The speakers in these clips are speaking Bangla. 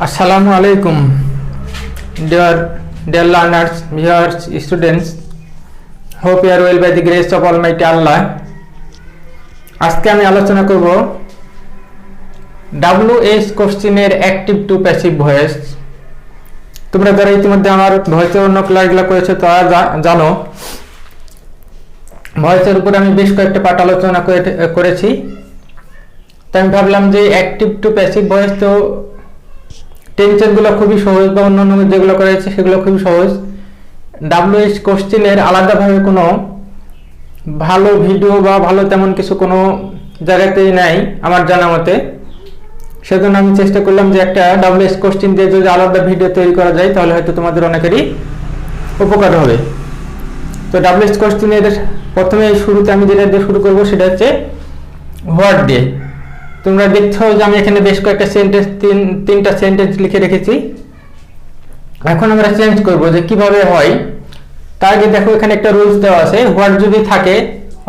Assalamu alaikum, dear learners, viewers, students. Hope you are well by the grace of Almighty Allah. আজকে আমি আলোচনা করব WH কোশ্চেনের অ্যাক্টিভ টু প্যাসিভ ভয়েস। তোমরা যারা ইতিমধ্যে আমার ভয়েসের অন্য ক্লাসগুলো করেছো তারা জানো ভয়েসের উপর আমি বেশ কয়েকটা পাঠ আলোচনা করেছি। তাই আমি ভাবলাম যে অ্যাক্টিভ টু প্যাসিভ ভয়েস তো টেন্সেরগুলো খুবই সহজ বা অন্যান্য যেগুলো করেছে সেগুলো খুবই সহজ। WH কোশ্চেনের আলাদাভাবে কোনো ভালো ভিডিও বা ভালো তেমন কিছু কোনো জায়গাতেই নাই আমার জানা মতে। সেজন্য আমি চেষ্টা করলাম যে একটা WH কোশ্চেন দিয়ে যদি আলাদা ভিডিও তৈরি করা যায় তাহলে হয়তো তোমাদের অনেকেরই উপকার হবে। তো WH কোশ্চেনের প্রথমে শুরুতে আমি যেটা দিয়ে শুরু করব সেটা হচ্ছে হোয়াট দিয়ে। তোমরা দেখছো যে আমি এখানে বেশ কয়েকটা সেন্টেন্স তিনটা সেন্টেন্স লিখে রেখেছি। এখন আমরা চেঞ্জ করব যে কিভাবে হয়। তার আগে দেখো এখানে একটা রুলস দেওয়া আছে, হোয়াট যদি থাকে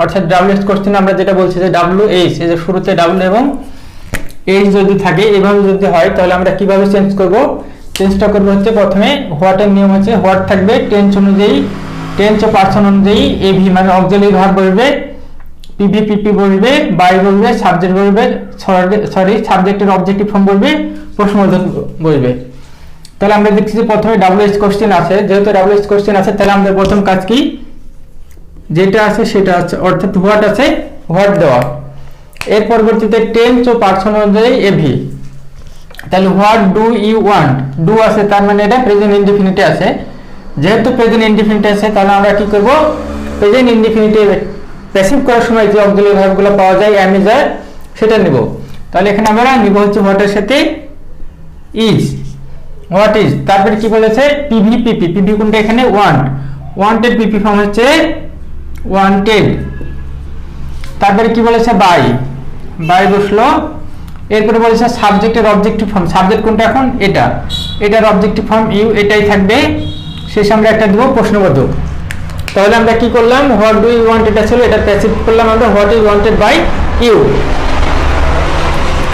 অর্থাৎ WH কোশ্চেন আমরা যেটা বলছি যে WH এই যে শুরুতে W এবং H যদি থাকে এভাবে যদি হয় তাহলে আমরা কিভাবে চেঞ্জ করব। চেঞ্জটা করব হচ্ছে প্রথমে হোয়াটের নিয়ম হচ্ছে হোয়াট থাকবে টেন্স অনুযায়ী, টেন্স ও পারসন অনুযায়ী এভি মানে অক্সিলারি ভার্ব বসবে, পিভি পিপি বসবে, বাই বসবে, সাবজেক্ট বসবে, সাবজেক্টের অবজেক্টিভ ফর্ম বসবে, প্রশ্নবোধক বসবে। তাহলে আমরা দেখছি যে প্রথমে WH কোশ্চেন আছে, যেহেতু WH কোশ্চেন আছে তাহলে আমাদের প্রথম কাজ কি যেটা আছে সেটা আছে অর্থাৎ হোয়াট আছে হোয়াট দেওয়া। এর পরবর্তীতে টেন্স ও পারসন অনুযায়ী এভি। তাহলে what do you want, do আছে তার মানে এটা প্রেজেন্ট ইনডিফিনিটে আছে। যেহেতু প্রেজেন্ট ইনডিফিনিটে আছে তাহলে আমরা কি করব প্রেজেন্ট ইনডিফিনিটে প্যাসিভ করার সময় যে অক্সিলারি ভার্বগুলো পাওয়া যায় এম ইজ আর সেটা নিব। তাহলে এখানে আমরা নিব হচ্ছে হোয়াটের সাথে ইজ, হোয়াট ইজ। তারপরে কি বলেছে পিভি পিপি, পিভি কোনটা এখানে ওয়ান্ট, ওয়ান্টেড পিপি ফর্ম হচ্ছে ওয়ান্টেড। তারপরে কি বলেছে বাই, বাই বসলো। এরপরে বলেছে সাবজেক্টের অবজেক্টিভ ফর্ম, সাবজেক্ট কোনটা এখন এটা, এটার অবজেক্টিভ ফর্ম ইউ এটাই থাকবে। শেষে আমরা একটা দেব প্রশ্নবোধক। তাহলে আমরা কি করলাম হোয়াট ডু ইউ ওয়ান্ট এটা ছিল, এটা প্যাসিভ করলাম আমরা what is wanted by you.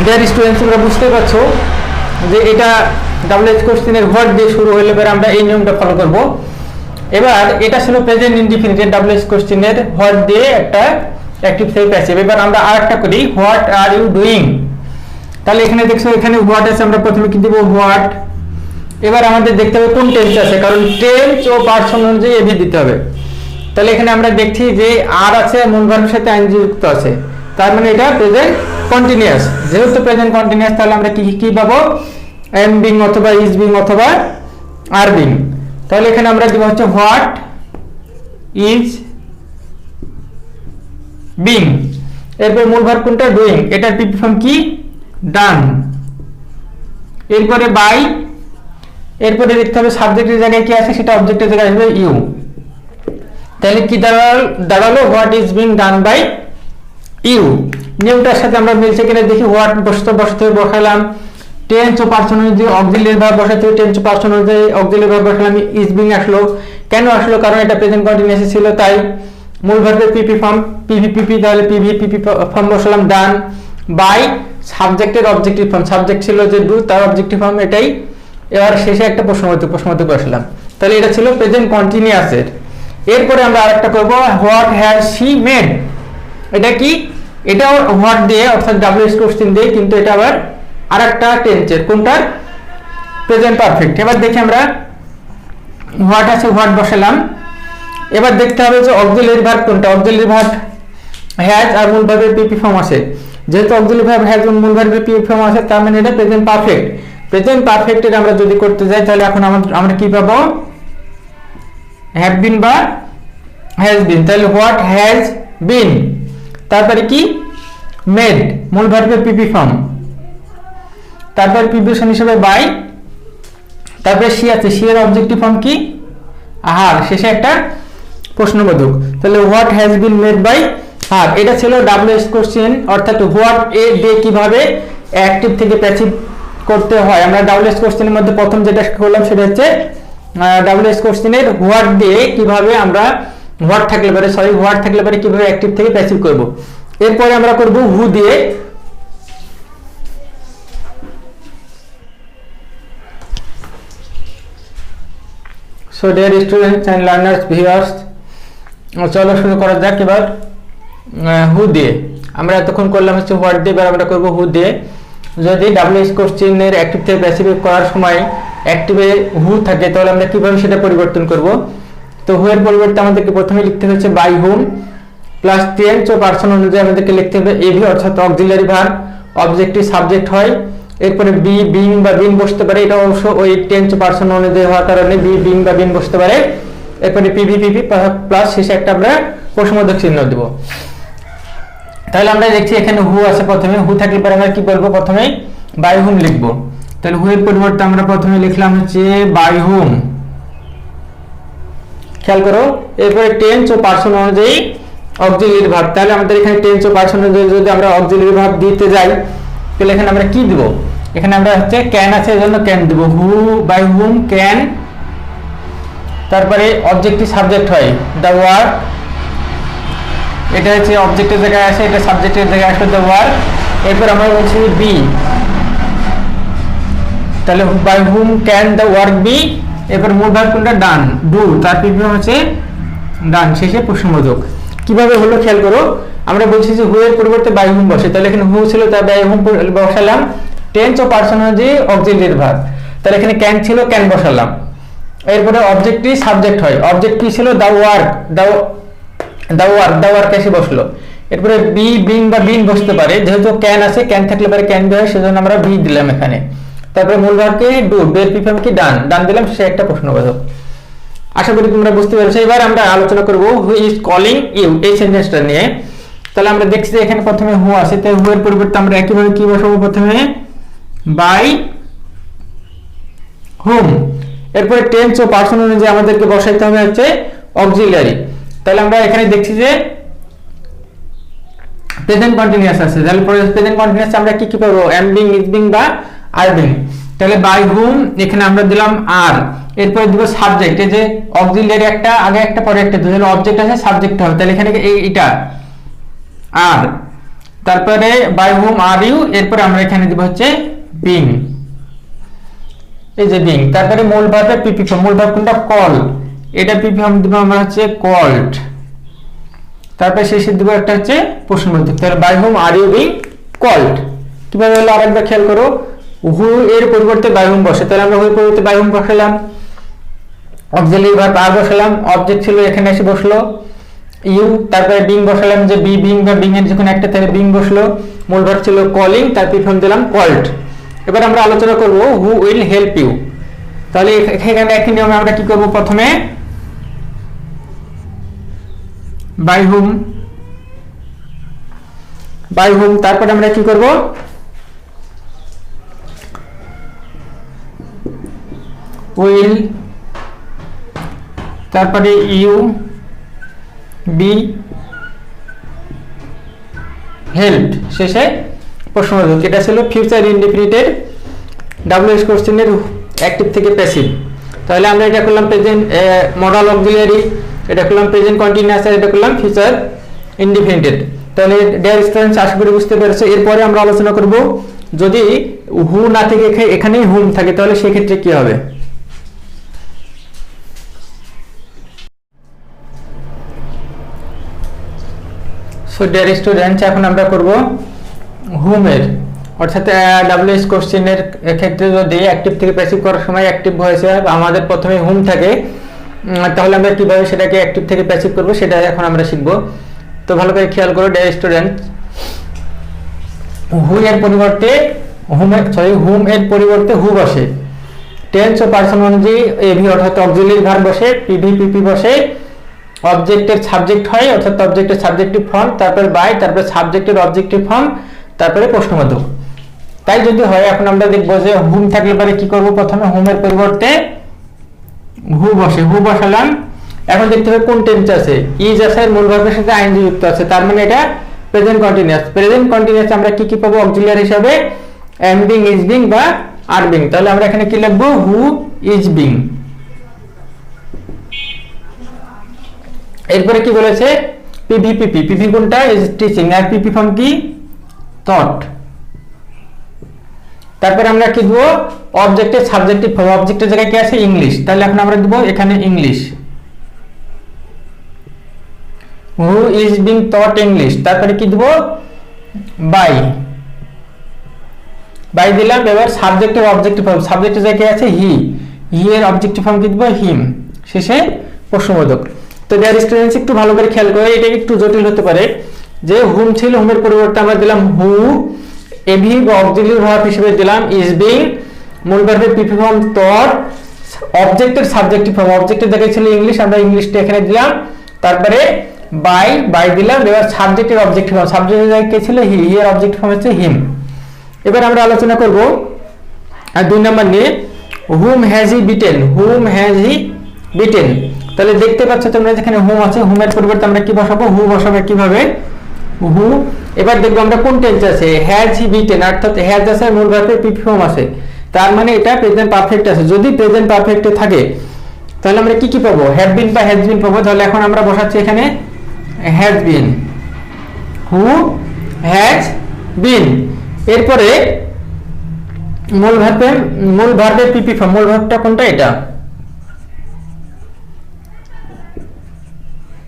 Dear students তোমরা বুঝতে পারছো যে এটা WH কোশ্চেনের হোয়াট দিয়ে শুরু হলে পরে আমরা এই নিয়মটা ফলো করব। এবার এটা ছিল প্রেজেন্ট ইনডিফিনিট WH কোশ্চেনের হোয়াট দিয়ে একটা অ্যাক্টিভ থেকে প্যাসিভ। এবার আমরা আরেকটা করি হোয়াট আর ইউ ডুইং। তাহলে এখানে দেখছো এখানে হোয়াট আছে, আমরা প্রথমে কি দেব হোয়াট। এবার আমাদের দেখতে হবে কোন টেন্স আছে, কারণ টেন্স ও পারসন অনুযায়ী এভি দিতে হবে। তাহলে এখানে আমরা দেখছি যে আর আছে মূল ভার্বের সাথে আইএনজি যুক্ত আছে, তার মানে এটা প্রেজেন্ট কন্টিনিউয়াস। যেহেতু প্রেজেন্ট কন্টিনিউয়াস তাহলে আমরা কি পাবো এম বিং অথবা ইজ বিং অথবা আর বিং। তাহলে এখানে আমরা দিব হচ্ছে হোয়াট ইজ বিং। এরপর মূল ভার্ব কোনটা ডুইং, এটার পিপি ফর্ম কি ডান। এরপরে বাই, এরপরে দেখতে হবে সাবজেক্টের জায়গায় কি আছে সেটা অবজেক্টের জায়গায় আসবে ইউ। তাহলে কি দাঁড়ালো what is being done by you. নিয়মটার সাথে আমরা মিলছে কিনা দেখি। হোয়াট বসাতে বসালাম, টেন্স ও পারসন অনুযায়ী অক্সিলারি ভার্ব বসাতে টেন্স ও পারসন অনুযায়ী অক্সিলারি ভার্ব বসালাম, ইজ বিং আসলো। কেন আসলো কারণ এটা প্রেজেন্ট কন্টিনিউয়াস ছিল তাই। মূল ভার্বের পিপি ফর্ম পিভি পিপি, তাহলে পিভি পিপি ফর্ম বসালাম ডান। বাই সাবজেক্টের অবজেক্টিভ ফর্ম, সাবজেক্ট ছিল যে ডু তার অবজেক্টিভ ফর্ম এটাই। এবার শেষে একটা প্রশ্নবোধক বসালাম। তাহলে এটা ছিল প্রেজেন্ট কন্টিনিউয়াসের। এরপরে আমরা আরেকটা করব হোয়াট হ্যাজ শি মেড। এটা কি এটাও হোয়াট দিয়ে অর্থাৎ WH কোশ্চেন দিয়ে, কিন্তু এটা আবার আরেকটা টেন্সের কোনটার প্রেজেন্ট পারফেক্ট। এবার দেখি আমরা হোয়াট আছে হোয়াট বসালাম। এবার দেখতে হবে যে অক্সিলারি ভার্ব কোনটা, অক্সিলারি ভার্ব হ্যাজ আর মূল ভার্বের পিপি ফর্ম আছে। যেহেতু অক্সিলারি ভার্ব হ্যাজ এবং মূল ভার্বের পিপি ফর্ম আছে তার মানে এটা প্রেজেন্ট পারফেক্ট। প্রেজেন্ট পারফেক্টের আমরা যদি করতে যাই তাহলে এখন আমরা কি পাবো হ্যাভ বিন বা হ্যাজ বিন। তাহলে হোয়াট হ্যাজ বিন, তারপরে কি মেড মূল ভার্বের পিপি ফর্ম, তারপরে প্রিপোজিশন হিসেবে বাই, তারপরে সি আছে সি এর অবজেক্টিভ ফর্ম কি হার, শেষে একটা প্রশ্নবোধক। তাহলে what has been made by her. এটা ছিল WH কোশ্চেন অর্থাৎ হোয়াট এ দিয়ে কিভাবে অ্যাক্টিভ থেকে প্যাসিভ করতে হয়। আমরা WH কোশ্চেনের মধ্যে প্রথম যেটা করলাম সেটা হচ্ছে WH কোশ্চেনের হোয়াট দিয়ে কিভাবে আমরা হোয়াট থাকলে পরে কিভাবে অ্যাক্টিভ থেকে প্যাসিভ করব। এরপরে আমরা করব হু দিয়ে। So dear students and learners viewers, চলো শুরু করা যাক এবার হু দিয়ে। আমরা এতক্ষণ করলাম হচ্ছে হোয়াট দিয়ে, এবার আমরা করবো হু দিয়ে। যদি ডাব্লিউএইচ কোশ্চেনের অ্যাক্টিভ থেকে প্যাসিভ করার সময় অ্যাক্টিভে হু থাকে তাহলে আমরা কিভাবে সেটা পরিবর্তন করব। তো হু এর পরিবর্তে আমাদেরকে প্রথমে লিখতে হচ্ছে বাই হুম প্লাস টেন্স ও পার্সন অনুযায়ী আমাদেরকে লিখতে হবে এভি অর্থাৎ অক্সিলারি ভার্ব, অবজেক্টিভ সাবজেক্ট হয়, এরপরে বি বিং বা বিন বসতে পারে, এটা অবশ্য ওই টেন্স ও পার্সন অনুযায়ী হওয়ার কারণে বি বিং বা বিন বসতে পারে। এরপরে পিভি পিভি প্লাস শেষে একটা আমরা প্রশ্নবোধক চিহ্ন দেব। তাহলে আমরা দেখছি এখানে হু আছে, প্রথমে হু থাকলে পরে আমরা কি বলবো, প্রথমে বাই হুম লিখবো। তাহলে হু এর পরিবর্তে আমরা প্রথমে লিখলাম হচ্ছে বাই হুম, খেয়াল করো। এরপরে টেন্স ও পার্সন অনুযায়ী অক্সিলারি ভার্ব, তাহলে আমাদের এখানে টেন্স ও পার্সন অনুযায়ী যদি আমরা অক্সিলারি ভার্ব দিতে যাই তাহলে এখানে আমরা কি দিব, এখানে আমরা হচ্ছে ক্যান আছে এজন্য ক্যান দিব, হু বাই হুম ক্যান। তারপরে অবজেক্টিভ সাবজেক্ট হয় দ্য ওয়ার্ক, এটা হচ্ছে অবজেক্টের জায়গায় আসে, এটা সাবজেক্টের জায়গায় আসে দ্য ওয়ার্ক। এরপর আমরা বলছি বি, তাহলে by whom can the work be. এরপর মূল ভার্ব কোনটা, ডান, ডু, তার পিছনে হচ্ছে ডান, শেষে প্রশ্নবোধক। কিভাবে হলো খেয়াল করো, আমরা বলছি যে হু এর পরিবর্তে বাই হুম বসে, তাহলে এখানে হু ছিল তার বাই হুম বসালাম, টেন্স ও পার্সন অনুযায়ী অক্সিলারি ভার্ব, তাহলে এখানে ক্যান ছিল ক্যান বসালাম। এরপরে অবজেক্টই সাবজেক্ট হয়, অবজেক্ট কি ছিল দ্য ওয়ার্ক, দ্য ওয়ার্ক এসে বসলো। এরপরে বি বিং বা বিন বসতে পারে, যেহেতু ক্যান আছে ক্যান থাকলে পরে ক্যান বি হয়, সেজন্য আমরা বি দিলাম এখানে। তারপরে মূল ভার্বকে ডু, বের পিফাম কি ডান, ডান দিলাম, সে একটা প্রশ্নবোধক। আশা করি তোমরা বুঝতে পেরেছো। এবার আমরা আলোচনা করব হু ইজ কলিং ইউ এই সেন্টেন্সটা নিয়ে। তাহলে আমরা দেখছি যে এখানে প্রথমে হু আছে, তাই হু এর পরিবর্তে আমরা একইভাবে কি বসাবো, প্রথমে বাই হুম। এরপরে টেন্স ও পার্সন অনুযায়ী আমাদেরকে বসাইতে হবে হচ্ছে অক্সিলারি। তাহলে আমরা এখানে দেখছি যে প্রেজেন্ট কন্টিনিউয়াস আছে, তাহলে প্রেজেন্ট কন্টিনিউয়াস আমরা কি কি পাবো, এম বিং, ইজ বিং বা আর বিং। তাহলে বাই হুম এখানে আমরা দিলাম আর, এরপরে দিব সাবজেক্ট, এই যে অক্সিলারি একটা আগে একটা পরে একটা, তাহলে অবজেক্ট আছে সাবজেক্ট হবে, তাহলে এখানে এটা আর। তারপরে বাই হুম আর ইউ, এরপরে আমরা এখানে দিব হচ্ছে বিং, এই যে বিং। তারপরে মূল ভার্বের পিপি ফর্ম, মূল ভার্ব কোনটা, কল, এটা পিপি ফর্ম দিব আমরা হচ্ছে কল্ড। তারপরে শেষে দিব একটা হচ্ছে প্রশ্নবোধক, তাহলে by whom are you being called. কিভাবে হলো আরেকবার খেয়াল করো, হু এর পরিবর্তে বাই হুম বসে, তাহলে আমরা হু এর পরিবর্তে বাই হুম বসালাম, অক্সিলারি ভার্ব আর বসালাম, অবজেক্ট ছিল এখানে এসে বসলো ইউ, তারপরে বিং বসালাম, যে বি বিং বা বিং এর যখন একটা তাহলে বিং বসলো, মূল ভার্ব ছিল কলিং, তার পিপি ফর্ম দিলাম কল্ড। এবার আমরা আলোচনা করব হু উইল হেল্প ইউ। তাহলে এখানে একই নিয়মে আমরা কি করব, প্রথমে বাই হুম, তারপরে আমরা কি করব, উইল, তারপরে ইউ বি হেল্প, শেষে প্রশ্নবোধক। এটা ছিল ফিউচার ইনডেফিনিটের ডাব্লিউএইচ কোশ্চেনের অ্যাক্টিভ থেকে প্যাসিভ। তাহলে আমরা এটা করলাম প্রেজেন্ট মডাল অক্সিলারি, এটা করলাম প্রেজেন্ট কন্টিনিউয়াস, আর এটা করলাম ফিউচার ইনডেফিনিটেড। তাহলে ডিয়ার স্টুডেন্টস আশা করি বুঝতে পেরেছো। এরপরে আমরা আলোচনা করব যদি হু না থেকে এখানেই হুম থাকে তাহলে সেক্ষেত্রে কি হবে। সো ডিয়ার স্টুডেন্টস এখন আমরা করব হুমের, অর্থাৎ ডাব্লিউএইচ কোশ্চেনের ক্ষেত্রে যদি অ্যাক্টিভ থেকে প্যাসিভ করার সময় অ্যাক্টিভ ভয়েসে আমাদের প্রথমে হুম থাকে, তাহলে আমরা কিভাবে সেটাকে অ্যাক্টিভ থেকে প্যাসিভ করব সেটা এখন আমরা শিখব। তো ভালো করে খেয়াল করো ডিয়ার স্টুডেন্টস, হু এর পরিবর্তে হুম এর পরিবর্তে হু বসে, টেন্স ও পার্সন অনুযায়ী এভি অর্থাৎ অক্সিলারি ভার্ব বসে, পিভি পিপি বসে, অবজেক্টের সাবজেক্ট হয় অর্থাৎ অবজেক্টের সাবজেক্টিভ ফর্ম, তারপরে বাই, তারপরে সাবজেক্টের অবজেক্টিভ ফর্ম, তারপরে প্রশ্নবোধক। তাই যদি হয় এখন আমরা দেখব যে হুম থাকলে পরে কি করব, প্রথমে হুমের পরিবর্তে হু বসে, হু বসালাম। এখন দেখতে হবে কোন টেন্স আছে, ইজ আছে, মূল ভার্বের সাথে আইএনজি যুক্ত আছে, তার মানে এটা প্রেজেন্ট কন্টিনিউয়াস। প্রেজেন্ট কন্টিনিউয়াস আমরা কি কি পাবো অক্সিলারি হিসাবে, এম বিং, ইজ বিং বা আর বিং। তাহলে আমরা এখানে কি লিখবো, হু ইজ বিং। এরপরে কি বলেছে, পিভি পিপি, পিভি কোনটা, ইজ টিচিং, আর পিপি ফর্ম কি, থট। তারপরে আমরা কি দেবো, অবজেক্টের সাবজেক্টিভ ফর্ম, অবজেক্টের জায়গায় কি আছে ইংলিশ, তাহলে এখন আমরা দেবো এখানে English, who is being taught English. তারপরে কি দেবো, বাই, বাই দিলাম। এবার সাবজেক্টের অবজেক্টিভ ফর্ম, সাবজেক্টের জায়গায় আছে হি, হি এর অবজেক্টিভ ফর্ম কি দেবো, হিম, শেষে প্রশ্নবোধক। তো ডিয়ার স্টুডেন্টস একটু ভালো করে খেয়াল করে, এটা একটু জটিল হতে পারে, যে হুম ছিল, হুমের পরিবর্তে আমরা দিলাম হু, এবি বা অক্সিলিয়ারি ভার্ব হিসেবে দিলাম ইজ বিং, মূল ভার্বের পিপি ফর্ম টট, অবজেক্টের সাবজেক্টিভ ফর্ম, অবজেক্টের জায়গায় ছিল ইংলিশ, আমরা ইংলিশটা এখানে দিলাম। তারপরে বাই, বাই দিলাম। এবার সাবজেক্টের অবজেক্টিভ ফর্ম, সাবজেক্টের জায়গায় কে ছিল হি, হি এর অবজেক্টিভ ফর্ম হচ্ছে হিম। এবার আমরা আলোচনা করব আর 2 নাম্বার নিয়ে, whom has he beaten, whom has he beaten. তাহলে দেখতে পাচ্ছ তোমরা যেখানে হুম আছে, হুমের পরিবর্তে আমরা কি বসাবো, হু বসাবো কিভাবে, হু। এবার দেখবো আমরা কোন টেন্স আছে, হ্যাজ হি বিটেন, অর্থাৎ হ্যাজ আছে, মূল ভার্বের পিপি ফর্ম আছে, তার মানে এটা প্রেজেন্ট পারফেক্ট আছে। যদি প্রেজেন্ট পারফেক্টে থাকে তাহলে আমরা কি কি পাবো, হ্যাভ বিন বা হ্যাজ বিন পাবো। তাহলে এখন আমরা বসাচ্ছি এখানে হ্যাজ বিন, হু হ্যাজ বিন। এরপরে মূল ভার্বের পিপি ফর্ম, মূল ভার্বটা কোনটা, এটা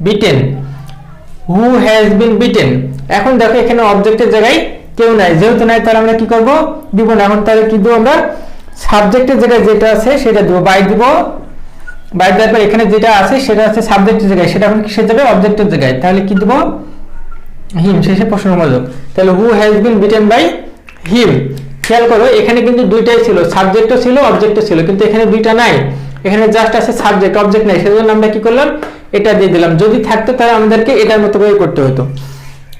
beaten, who has been beaten. এখন দেখো এখানে অবজেক্টের জায়গায় কেউ নাই, যেহেতু নাই তাহলে আমরা কি করব, দিব না। এখন তাহলে কি দেবো আমরা, সাবজেক্টের জায়গায় যেটা আছে সেটা দেবো, বাই দিব, বাই দেওয়ার পর এখানে যেটা আছে সেটা আছে সাবজেক্টের জায়গায়, সেটা এখন কিসের জায়গায়, অবজেক্টের জায়গায়, তাহলে কি দেবো, হিম, শেষে প্রশ্নবোধক। তাহলে who has been beaten by him. খেয়াল করো এখানে কিন্তু দুইটাই ছিল, সাবজেক্টও ছিল অবজেক্টও ছিল, কিন্তু এখানে দুইটা নাই, এখানে জাস্ট আছে সাবজেক্ট, অবজেক্ট নাই, সেজন্য আমরা কি করলাম, এটা দিয়ে দিলাম। যদি থাকতো তাহলে আমাদেরকে এটার মতো করে করতে হতো।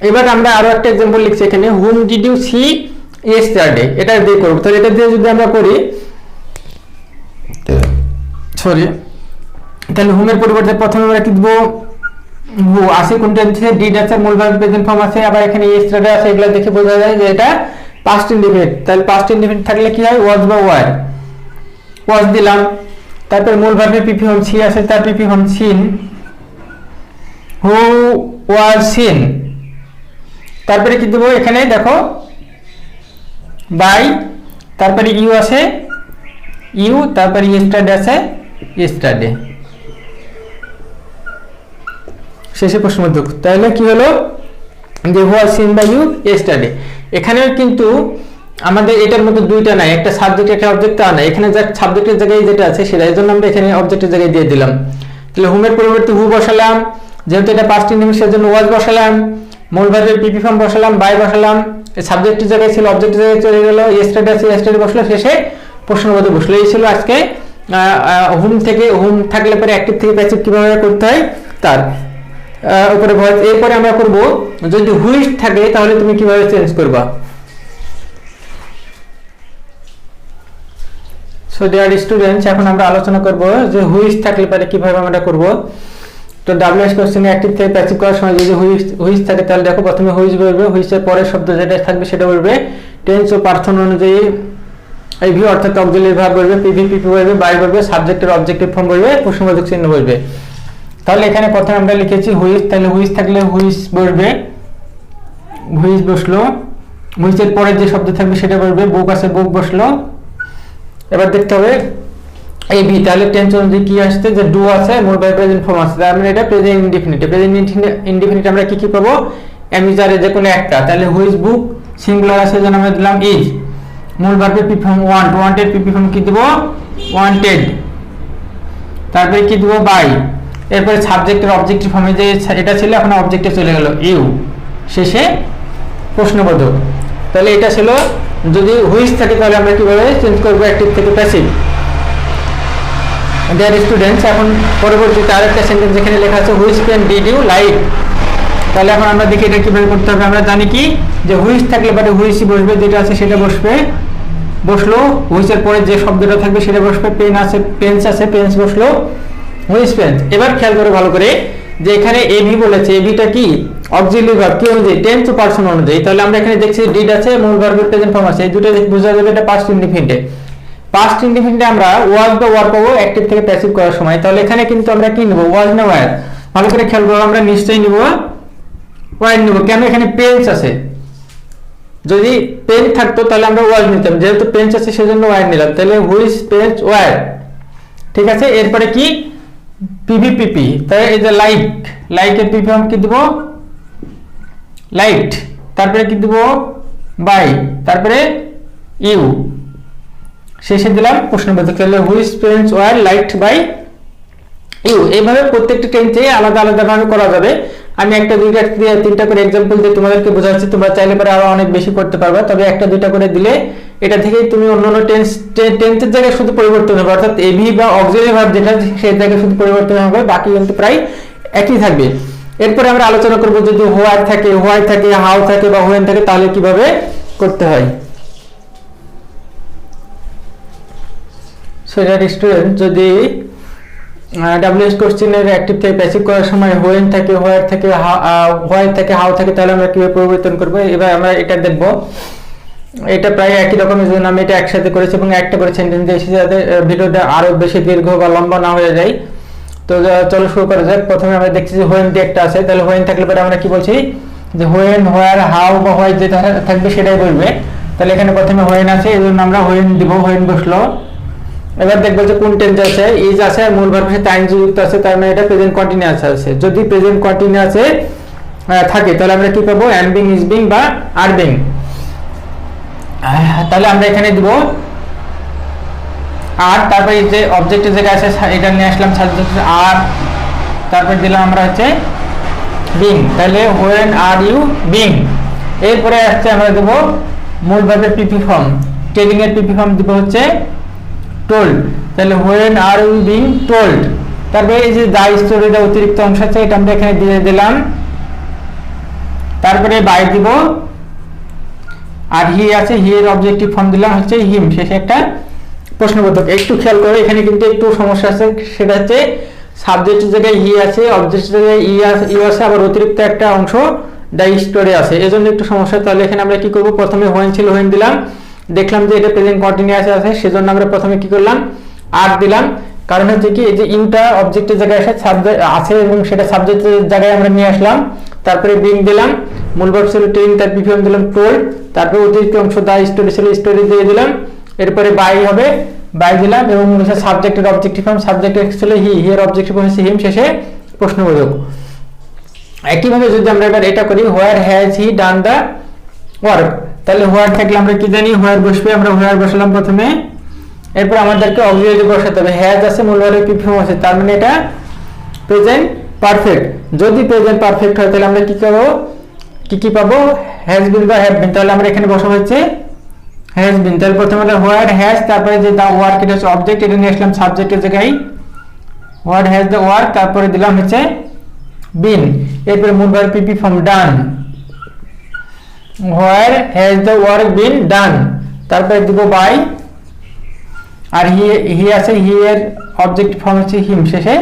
এবার আমরা আরো একটা एग्जांपल লিখছি এখানে, whom did you see yesterday, এটা দিয়ে করব। তাহলে এটা দিয়ে যদি আমরা করি, সরি, তাহলে হুমের পরিবর্তে প্রথমে আমরা কি দেব, হু আছে, কোন টেন্সে, ডিড আছে, মূল ভার্ব প্রেজেন্ট ফর্ম আছে, আবার এখানে ইয়েস্টারডে আছে, এগুলা দেখে বোঝা যায় যে এটা পাস্ট ইনডিফিনিট। তাহলে পাস্ট ইনডিফিনিট থাকলে কি হয়, ওয়াজ বা ওয়ার, ওয়াজ দিলাম। তারপর মূল ভার্বের পিপি ফর্ম সি আছে, তার PP form seen, who was seen. তারপরে কি দেবো, এখানে দেখো বাই, তারপরে ইউ আছে, ইউ, তারপরে ইয়েস্টারডে আছে, ইয়েস্টারডে, শেষে প্রশ্নবোধক। তাহলে কি হলো, যে was seen by you yesterday. এখানেও কিন্তু আমাদের এটার মধ্যে দুইটা নাই, একটা সাবজেক্ট একটা অবজেক্ট, তা না, এখানে যা সাবজেক্টের জায়গায় যেটা আছে সেটা, এই জন্য আমরা এখানে অবজেক্টের জায়গায় দিয়ে দিলাম। তাহলে হুমের পরিবর্তে হু বসালাম, যেহেতু এটা পাস্ট ইনডিফিনিট সেজন্য ওয়াজ বসালাম, মূল ভার্বের পিপি ফর্ম বসালাম, বাই বসালাম, সাবজেক্টের জায়গায় ছিল অবজেক্টের জায়গায় চলে গেল, ইয়েস্টারডে আছে, ইয়েস্টারডে বসলো, শেষে প্রশ্নবোধক বসলো। এই ছিল আজকে হুম থেকে, হুম থাকলে পরে অ্যাক্টিভ থেকে প্যাসিভ কিভাবে করতে হয় তার উপরে ভয়েস। এরপরে আমরা করব, যদি হুইচ থাকে তাহলে তুমি কিভাবে চেঞ্জ করবা। সো ডিয়ার স্টুডেন্টস, এখন আমরা আলোচনা করব যে হুইচ থাকলে পরে কিভাবে আমরা করব। তো ডাব্লিউএস কোশ্চেনে অ্যাক্টিভ থেকে প্যাসিভ করার সময় যদি হুইচ থাকে তাহলে দেখো প্রথমে হুইচ বলবে, হুইচের পরের শব্দ যেটা থাকবে সেটা বলবে, টেন্স ও পার্সন অনুযায়ী এভি অর্থাৎ অক্সিলিয়ারি ভার্ব বলবে, পিভি পিপি বলবে, বাই বলবে, সাবজেক্টের অবজেক্টিভ ফর্ম বলবে, প্রশ্নবোধক চিহ্ন বলবে। তাহলে এখানে প্রথমে আমরা লিখেছি হুইচ, তাহলে হুইচ থাকলে হুইচ বলবে, হুইচ বসলো, হুইচের পরে যে শব্দ থাকবে সেটা বলবে, বুক আছে বুক বসলো। এবার দেখতে হবে এবি, তাহলে টেন্স অনুযায়ী কি আসছে, যে ডু আছে, মূল ভার্ব প্রেজেন্ট ফর্ম আছে, তার মানে এটা প্রেজেন্ট ইনডিফিনিট। প্রেজেন্ট ইনডিফিনিট আমরা কি কি পাবো, অ্যামিজারে যে কোনো একটা। তাহলে হুইচ বুক সিঙ্গুলার আছে, যেন আমরা দিলাম ইজ, মূল ভার্বের PP form want, wanted PP form কি দেব, ওয়ান্টেড। তারপরে কি দেব, বাই। এরপরে সাবজেক্টের অবজেক্টিভ ফর্মে যে এটা ছিল এখন অবজেক্টে চলে গেল, ইউ, শেষে প্রশ্নবোধক। তাহলে এটা ছিল, যদি হুইচ থাকে তাহলে আমরা কিভাবে চেঞ্জ করব অ্যাক্টিভ থেকে প্যাসিভ। ডিয়ার স্টুডেন্টস, এখন পরবর্তীতে আরেকটা সেন্টেন্স যেখানে লেখা আছে which pen did you like. তাহলে এখন আমরা দেখি এটা কিভাবে করতে হবে। আমরা জানি কি, যে হুইচ থাকলে পরে হুইচই বসবে, যেটা আছে সেটা বসবে, বসলো, হুইচের পরে যে শব্দটা থাকবে সেটা বসবে, পেন আছে পেন্স আছে, পেন্স বসলো, হুইচ পেন্স। এবার খেয়াল করে ভালো করে যে এখানে এবি বলেছে, এবিটা কি অক্সিলিয়ারি ভার্ব, কি অনুযায়ী, টেন্স ও পার্সন অনুযায়ী। তাহলে আমরা এখানে দেখছি ডিড আছে, মূল ভার্বের প্রেজেন্ট ফর্ম আছে, এই দুটো বোঝা যাবে এটা পাস্ট ইনডিফিনিটে। পাস্ট ইনডিফিনিটে আমরা ওয়াজ বা ওয়ার পাবো অ্যাক্টিভ থেকে প্যাসিভ করার সময়। তাহলে এখানে কিন্তু আমরা কি নেব, ওয়াজ না ওয়ার, ভালো করে খেয়াল করবো, আমরা নিশ্চয়ই নিব ওয়ার নিব। কেন, এখানে পেন্স আছে, যদি পেন থাকতো তাহলে আমরা ওয়াজ নিতাম, যেহেতু পেন্স আছে সেজন্য ওয়ার নিলাম, তাহলে হুইচ পেন্স ওয়ার। ঠিক আছে, এরপরে কি পিভিপিপি, তাই এই যে লাইকের পিপি ফর্ম কি দিব লাইট, তারপরে কি দিব বাই, তারপরে ইউ, শেষে দিলাম প্রশ্নবোধক। তাহলে which pens were liked by you. এইভাবে প্রত্যেকটা টেন্সে আলাদা আলাদা ভাবে করা যাবে। আমি একটা দুইটা তিনটা করে এক্সাম্পল দিয়ে তোমাদেরকে বোঝাচ্ছি, তোমরা চাইলে পরে আরো অনেক বেশি করতে পারবে, তবে একটা দুইটা করে দিলে এটা থেকেই তুমি অন্যান্য টেন্সের জায়গায় শুধু পরিবর্তন হবে, অর্থাৎ এভি বা অক্সিলারি ভার্ব যেটা সেই জায়গায় শুধু পরিবর্তন হবে, বাকি কিন্তু প্রায় একই থাকবে। এরপরে আমরা আলোচনা করব যদি হোয়ার থাকে, হাউ থাকে বা হোয়েন থাকে তাহলে কিভাবে করতে হয়। সো স্টুডেন্ট, যদি ডাব্লিউএস কোশ্চেনের অ্যাক্টিভ থেকে প্যাসিভ করার সময় হোয়েন থাকে, হোয়ার থাকে, হাউ থাকে, তাহলে আমরা কিভাবে পরিবর্তন করব, এবার আমরা এটা দেখব। এটা প্রায় একই রকমের জন্য আমি এটা একসাথে করেছি এবং একটা করে সেন্টেন্স দিয়েছি যাতে ভিডিওটা আরো বেশি দীর্ঘ বা লম্বা না হয়ে যায়। তো চলো শুরু করা যাক। প্রথমে আমরা দেখছি যে হোয়েন দিয়ে একটা আছে, তাহলে হোয়েন থাকলে পরে আমরা কি বলছি যে হোয়েন, হোয়ার, হাউ বা হোয়াই যেটা থাকবে সেটাই বলবে। তাহলে এখানে প্রথমে হোয়েন আছে, এই জন্য আমরা হোয়েন দিব, হোয়েন বসলো। এবার দেখবো যে কোন টেন্স আছে, ইজ আছে আর মূল ভার্বের সাথে আইএনজি যুক্ত আছে, তার মানে এটা প্রেজেন্ট কন্টিনিউয়াস আছে। যদি প্রেজেন্ট কন্টিনিউয়াস থাকে তাহলে আমরা কি পাবো, এম বিং, ইজ বিং বা আর বিং। তাহলে আমরা এখানে দিব আর, তারপরে এই যে অবজেক্টের জায়গা আছে এটা নিয়ে আসলাম সাবজেক্ট আর, তারপরে দিলাম আমরা হচ্ছে বিং, তাহলে হোয়েন আর ইউ বিং। এরপরে আসছে আমরা দেব মূল ভার্বের পিপি ফর্ম, টেলিং এর পিপি ফর্ম দিব হচ্ছে টোল্ড, তাহলে when are you being told. তারপরে এই যে দা স্টোরিটা অতিরিক্ত অংশ আছে এটা আমরা এখানে দিয়ে দিলাম, তারপরে বাই দিব আর হি আছে, হি এর অবজেক্টিভ ফর্ম দিলাম হচ্ছে হিম, শেষে একটা প্রশ্নবোধক। একটু খেয়াল করো এখানে কিন্তু একটু সমস্যা আছে, সেটা হচ্ছে সাবজেক্টের জায়গায় হি আছে, অবজেক্টের জায়গায় ইউ আছে, আবার অতিরিক্ত একটা অংশ দা স্টোরি আছে, এজন্য একটু সমস্যা। তাহলে এখানে আমরা কি করব, প্রথমে হোয়েন ছিল, হোয়েন দিলাম, দেখলাম যে এটা প্রেজেন্ট কন্টিনিউয়াস আছে, সেজন্য আমরা প্রথমে কি করলাম আর দিলাম। কারণ হচ্ছে কি এই যে ইউটা অবজেক্টের জায়গায় আছে এবং সেটা সাবজেক্টের জায়গায় আমরা নিয়ে আসলাম, তারপরে বিং দিলাম, মূল ভার্ব ছিল টেলিং, তার পিপি ফর্ম দিলাম টোল্ড, তারপরে অতিরিক্ত অংশ দা স্টোরি ছিল, স্টোরি দিয়ে দিলাম, এরপরে বাই হবে, বাই দিলাম এবং সাবজেক্টের অবজেক্টিভ ফর্ম, সাবজেক্ট ছিল হি, হি এর অবজেক্টিভ হচ্ছে হিম, শেষে প্রশ্নবোধক। একইভাবে যদি আমরা এবার এটা করি, where has he done the work, তাহলে হোয়ার থাকলে আমরা কি জানি হোয়ার বসবে, আমরা হোয়ার বসালাম প্রথমে, এরপর আমাদেরকে অক্সিলারি বসাতে হবে, হ্যাজ আছে, মূল ভার্বের পিপি ফর্ম আছে, তার মানে এটা প্রেজেন্ট পারফেক্ট। যদি প্রেজেন্ট পারফেক্ট হয় তাহলে আমরা কি করব, কি পাবো, হ্যাজ বিন বা হ্যাভ বিন, তাহলে আমরা এখানে বসাবো হচ্ছে হ্যাজ বিন। তাহলে প্রথমে হোয়ার হ্যাজ, তারপরে যে দা ওয়ার্ক এটা হচ্ছে অবজেক্ট, এটা নিয়ে আসলাম সাবজেক্টের জায়গায়, হোয়ার হ্যাজ দা ওয়ার্ক, তারপরে দিলাম হচ্ছে বিন, এরপরে মূল verb PP form done, where has the work been done, তারপরে দিব বাই আর হি আছে, হি এর অবজেক্টিভ ফর্ম হচ্ছে হিম, শেষে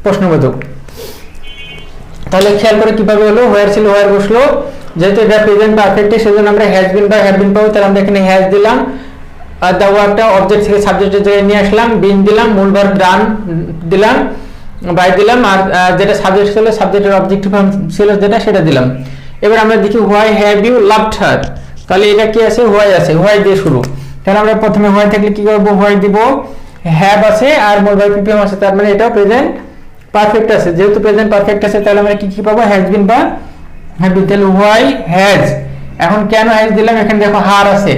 প্রশ্নবোধক। তাহলে খেয়াল করে কিভাবে হলো, হোয়ার ছিল, হোয়ার বসলো, যেহেতু এটা প্রেজেন্ট পারফেক্ট সেজন্য আমরা হ্যাজ বিন বা হ্যাভ বিন পাবো, তাহলে আমরা এখানে হ্যাজ দিলাম আর দা ওয়ার্কটা অবজেক্ট থেকে সাবজেক্টের জায়গায় নিয়ে আসলাম, বিন দিলাম, মূল ভার্ব ডান দিলাম, বাই দিলাম আর যেটা সাবজেক্ট ছিল সাবজেক্টের অবজেক্টিভ ফর্ম ছিল যেটা সেটা দিলাম। এবার আমরা দেখি why have you loved her, তাহলে এটা কি আছে, হোয়াই আছে, হোয়াই দিয়ে শুরু, তাহলে আমরা প্রথমে হোয়াই থাকলে কি করব, হোয়াই দিব, হ্যাভ আছে আর মূল ভার্ব পিপি ফর্ম আছে, তার মানে এটা প্রেজেন্ট পারফেক্ট আছে। যেহেতু প্রেজেন্ট পারফেক্ট আছে তাহলে আমরা কি পাবো, হ্যাজ বিন বা হ্যাভ বিন। তাহলে হোয়াই হ্যাজ, এখন কেন হ্যাজ দিলাম, এখানে দেখো হার আছে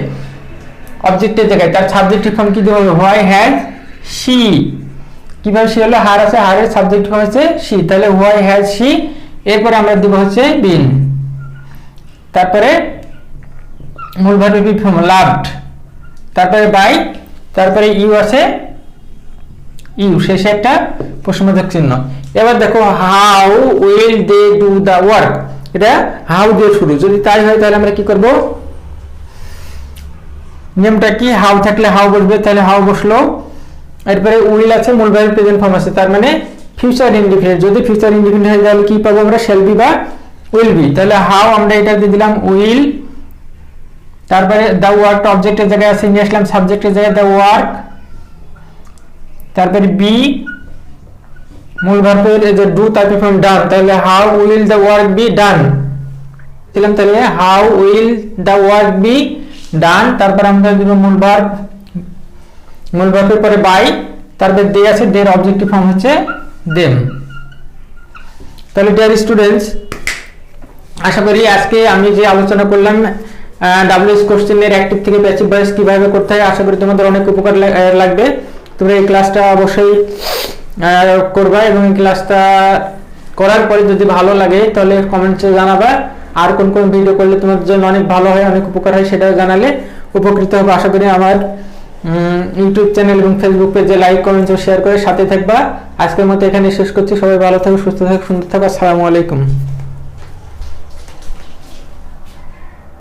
অবজেক্টের জায়গায়, তার সাবজেক্টিভ ফর্ম কি দিতে হবে, হোয়াই হ্যাজ শি, কিভাবে শি হলো, হার আছে, হারের সাবজেক্ট ফর্ম হচ্ছে শি, তাহলে হোয়াই হ্যাজ শি, এরপরে আমরা দিব হচ্ছে বিন, তারপরে মূল ভার্ব পিপি ফর্ম লাভড, তারপরে বাই, তারপরে ইউ আছে, ইউ, শেষে একটা প্রশ্নবোধক চিহ্ন। এবার দেখো how will they do the work, এটা হাউ দিয়ে শুরু, যদি তাই হয় তাহলে আমরা কি করব, নিয়মটা কি, হাউ থাকলে হাউ বসবে, তাহলে হাউ বসলো, এরপরে উইল আছে, মূল ভার্ব প্রেজেন্ট ফর্ম আছে, তার মানে ফিউচার ইনডিফিনিট, যদি ফিউচার ইনডিফিনিট হয় তাহলে কি পাবো আমরা, শ্যাল বি বা উইল বি, তাহলে হাউ আমরা এটা দিয়ে দিলাম উইল, তারপরে দা ওয়ার্কটা অবজেক্টের জায়গায় আছে, নিয়ে আসলাম সাবজেক্টের জায়গায় দা ওয়ার্ক, তারপরে বি, মূল ভার্বের যে ডু তার ফর্ম ডান, তাহলে how will the work be done, ছিলাম, তাহলে how will the work be done, তারপর আমরা দিব মূল ভার্বের পরে বাই, তারপর দে আছে, দের অবজেক্টিভ ফর্ম হচ্ছে দেম। তাহলে ডিয়ার স্টুডেন্টস, আশা করি আজকে আমি যে আলোচনা করলাম ডাব্লিউএস কোশ্চেনের অ্যাক্টিভ থেকে প্যাসিভ ভয়েস কিভাবে করতে হয়, আশা করি তোমাদের অনেক উপকার লাগবে। তোমরা এই ক্লাসটা অবশ্যই করবা, এবং এই ক্লাসটা করার পরে যদি ভালো লাগে তাহলে কমেন্টসে জানাবা। আর কোন কোন ভিডিও করলে তোমাদের জন্য অনেক ভালো হয়, অনেক উপকার হয়, সেটাও জানালে উপকৃত হবে। আশা করি আমার ইউটিউব চ্যানেল এবং ফেসবুক পেজে লাইক, কমেন্টস ও শেয়ার করে সাথে থাকবা। আজকের মতো এখানে শেষ করছি। সবাই ভালো থাকো, সুস্থ থাকো, সুন্দর থাকো। আসসালামু আলাইকুম।